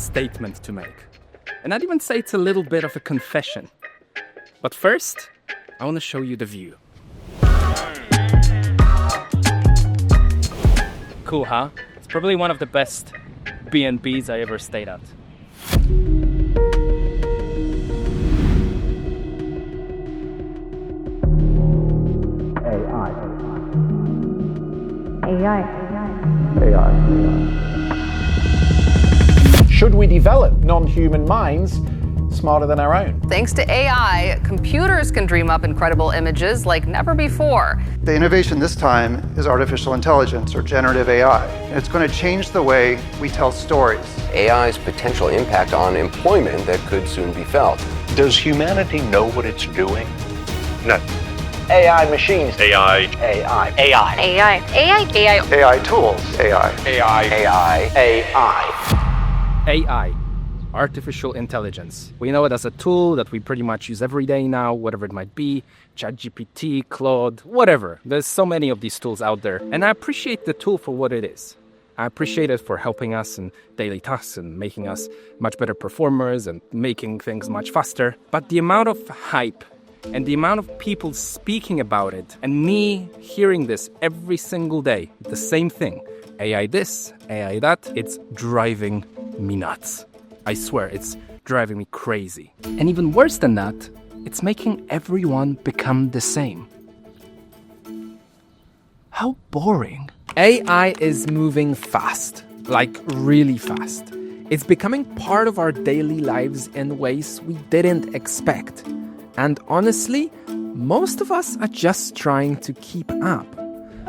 statement to make. And I'd even say it's a little bit of a confession. But first, I want to show you the view. Cool, huh? It's probably one of the best B&Bs I ever stayed at. Should we develop non-human minds smarter than our own? Thanks to AI, computers can dream up incredible images like never before. The innovation this time is artificial intelligence, or generative AI. And it's going to change the way we tell stories. AI's potential impact on employment that could soon be felt. Does humanity know what it's doing? No. AI machines. AI. AI. AI. AI. AI. AI. AI tools. AI. AI. AI. AI. AI, artificial intelligence. We know it as a tool that we pretty much use every day now, whatever it might be. ChatGPT, Claude, whatever. There's so many of these tools out there. And I appreciate the tool for what it is. I appreciate it for helping us in daily tasks and making us much better performers and making things much faster. But the amount of hype and the amount of people speaking about it, and me hearing this every single day, the same thing, AI this, AI that, it's driving me nuts. I swear, it's driving me crazy. And even worse than that, it's making everyone become the same. How boring. AI is moving fast, like really fast. It's becoming part of our daily lives in ways we didn't expect. And honestly, most of us are just trying to keep up.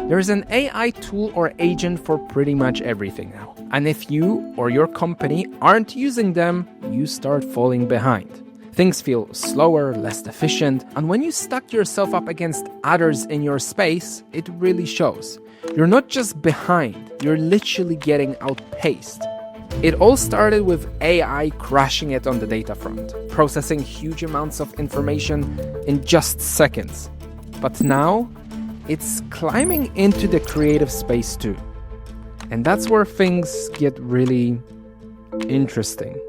There's an AI tool or agent for pretty much everything now. And if you or your company aren't using them, you start falling behind. Things feel slower, less efficient, and when you stack yourself up against others in your space, it really shows. You're not just behind, you're literally getting outpaced. It all started with AI crashing it on the data front, processing huge amounts of information in just seconds. But now, it's climbing into the creative space too. And that's where things get really interesting.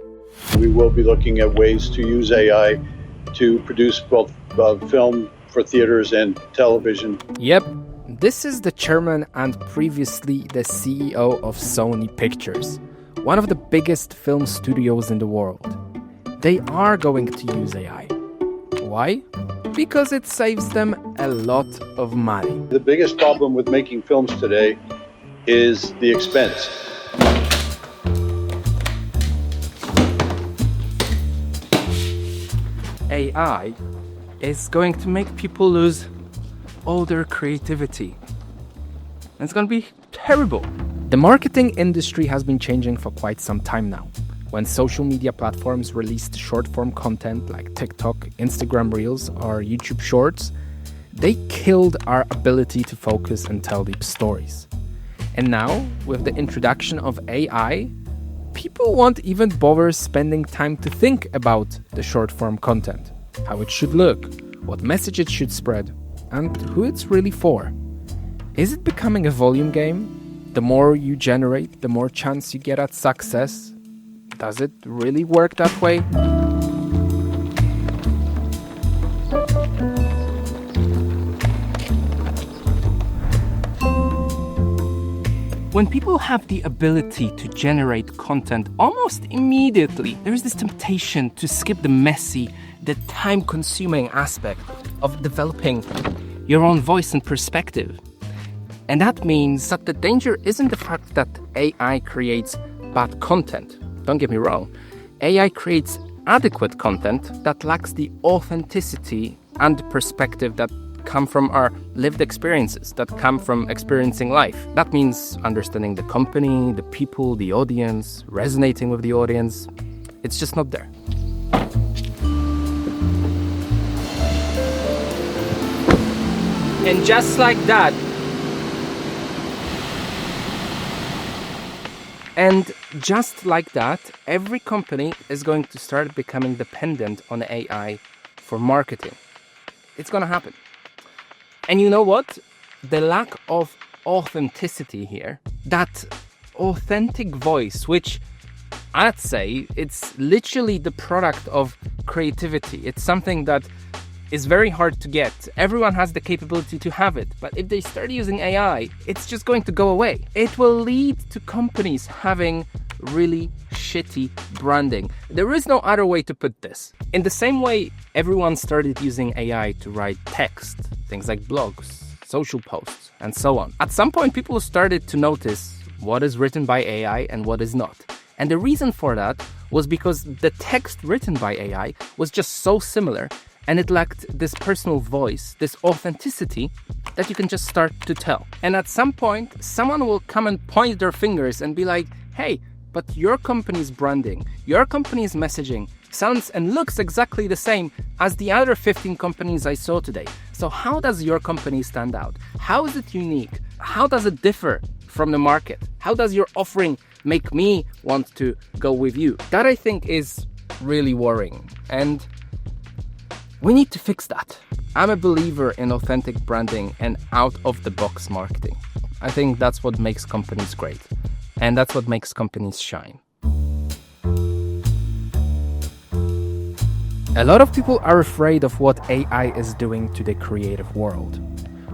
We will be looking at ways to use AI to produce both film for theaters and television. Yep, this is the chairman and previously the CEO of Sony Pictures, one of the biggest film studios in the world. They are going to use AI. Why? Because it saves them a lot of money. The biggest problem with making films today is the expense. AI is going to make people lose all their creativity. And it's going to be terrible. The marketing industry has been changing for quite some time now. When social media platforms released short-form content like TikTok, Instagram Reels, or YouTube Shorts, they killed our ability to focus and tell deep stories. And now, with the introduction of AI, people won't even bother spending time to think about the short-form content, how it should look, what message it should spread, and who it's really for. Is it becoming a volume game? The more you generate, the more chance you get at success. Does it really work that way? When people have the ability to generate content almost immediately, there is this temptation to skip the messy, the time-consuming aspect of developing your own voice and perspective. And that means that the danger isn't the fact that AI creates bad content. Don't get me wrong. AI creates adequate content that lacks the authenticity and perspective that come from our lived experiences, that come from experiencing life. That means understanding the company, the people, the audience, resonating with the audience. It's just not there. And just like that, every company is going to start becoming dependent on AI for marketing. It's going to happen. And you know what? The lack of authenticity here, that authentic voice, which I'd say it's literally the product of creativity. It's something that is very hard to get. Everyone has the capability to have it, but if they start using AI, it's just going to go away. It will lead to companies having really shitty branding. There is no other way to put this. In the same way, everyone started using AI to write text, things like blogs, social posts, and so on. At some point, people started to notice what is written by AI and what is not. And the reason for that was because the text written by AI was just so similar, and it lacked this personal voice, this authenticity that you can just start to tell. And at some point, someone will come and point their fingers and be like, hey, but your company's branding, your company's messaging sounds and looks exactly the same as the other 15 companies I saw today. So how does your company stand out? How is it unique? How does it differ from the market? How does your offering make me want to go with you? That, I think, is really worrying. And we need to fix that. I'm a believer in authentic branding and out-of-the-box marketing. I think that's what makes companies great. And that's what makes companies shine. A lot of people are afraid of what AI is doing to the creative world.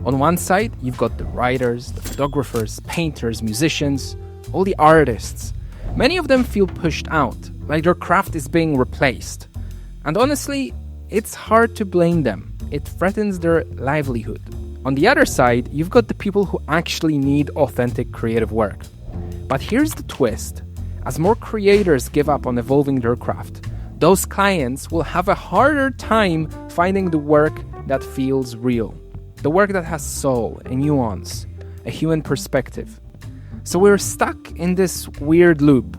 On one side, you've got the writers, the photographers, painters, musicians, all the artists. Many of them feel pushed out, like their craft is being replaced. And honestly, it's hard to blame them. It threatens their livelihood. On the other side, you've got the people who actually need authentic creative work. But here's the twist. As more creators give up on evolving their craft, those clients will have a harder time finding the work that feels real. The work that has soul, a nuance, a human perspective. So we're stuck in this weird loop.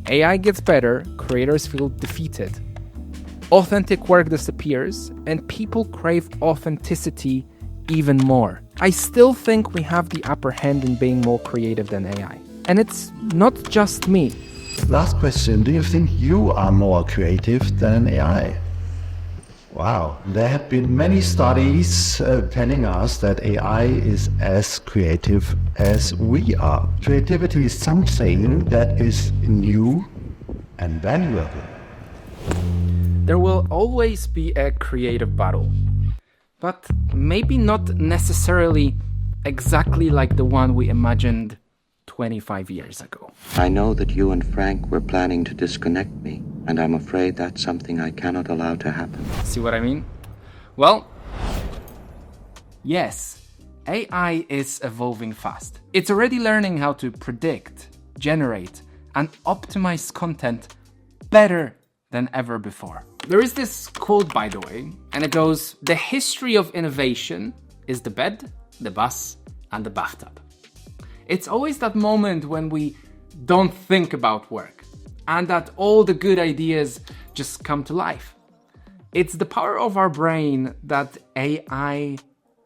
AI gets better, creators feel defeated. Authentic work disappears, and people crave authenticity even more. I still think we have the upper hand in being more creative than AI. And it's not just me. Last question, do you think you are more creative than AI? Wow, there have been many studies telling us that AI is as creative as we are. Creativity is something that is new and valuable. There will always be a creative battle, but maybe not necessarily exactly like the one we imagined 25 years ago. I know that you and Frank were planning to disconnect me, and I'm afraid that's something I cannot allow to happen. See what I mean? Well, yes, AI is evolving fast. It's already learning how to predict, generate, and optimize content better than ever before. There is this quote, by the way, and it goes, "The history of innovation is the bed, the bus, and the bathtub." It's always that moment when we don't think about work and that all the good ideas just come to life. It's the power of our brain that AI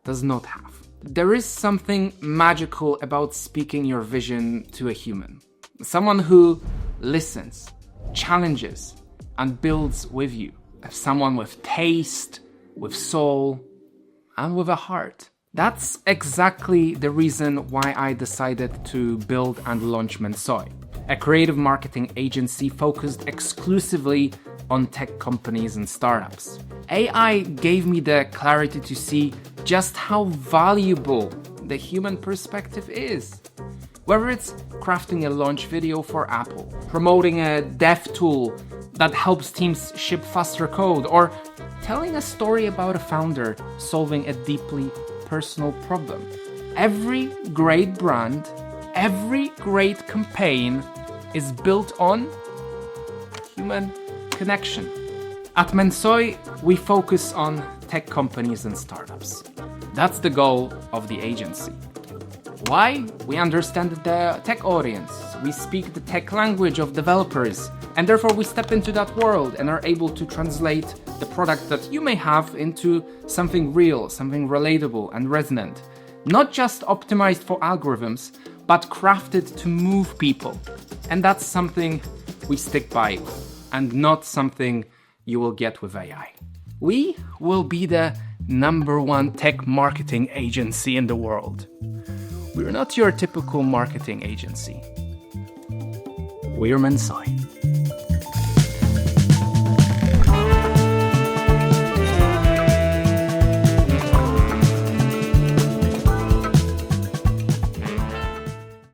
does not have. There is something magical about speaking your vision to a human. Someone who listens, challenges, and builds with you. Someone with taste, with soul, and with a heart. That's exactly the reason why I decided to build and launch Mensoi, a creative marketing agency focused exclusively on tech companies and startups. AI gave me the clarity to see just how valuable the human perspective is. Whether it's crafting a launch video for Apple, promoting a dev tool that helps teams ship faster code, or telling a story about a founder solving a deeply personal problem. Every great brand, every great campaign is built on human connection. At Mensoi, we focus on tech companies and startups. That's the goal of the agency. Why? We understand the tech audience. We speak the tech language of developers, and therefore we step into that world and are able to translate the product that you may have into something real, something relatable and resonant. Not just optimized for algorithms, but crafted to move people. And that's something we stick by, and not something you will get with AI. We will be the #1 tech marketing agency in the world. We're not your typical marketing agency. We're Mensoi.